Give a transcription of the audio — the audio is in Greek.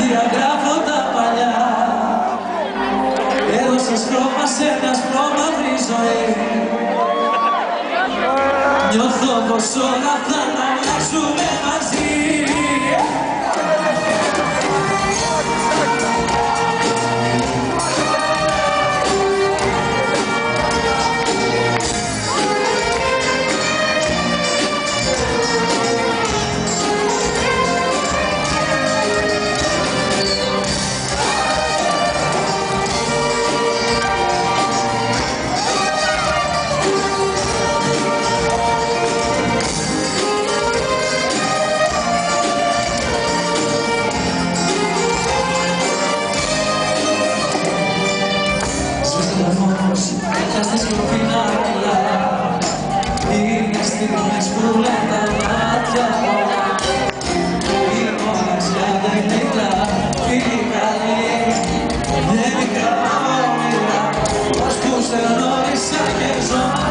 διαγράφω τα παλιά. Έδωσες χρώμα σε μια σπρώμαυρη ζωή. Νιώθω πως όλα θα αλλάξουμε μαζί. Πια στη σιωπή να μιλά. Είναι στιγμές που λένε τα μάτια πολλά. Η μοναξιά δεν μιλά. Φίλοι καλοί, δεν μικρά όνειρα. Ως που σε γνώρισα και ζω.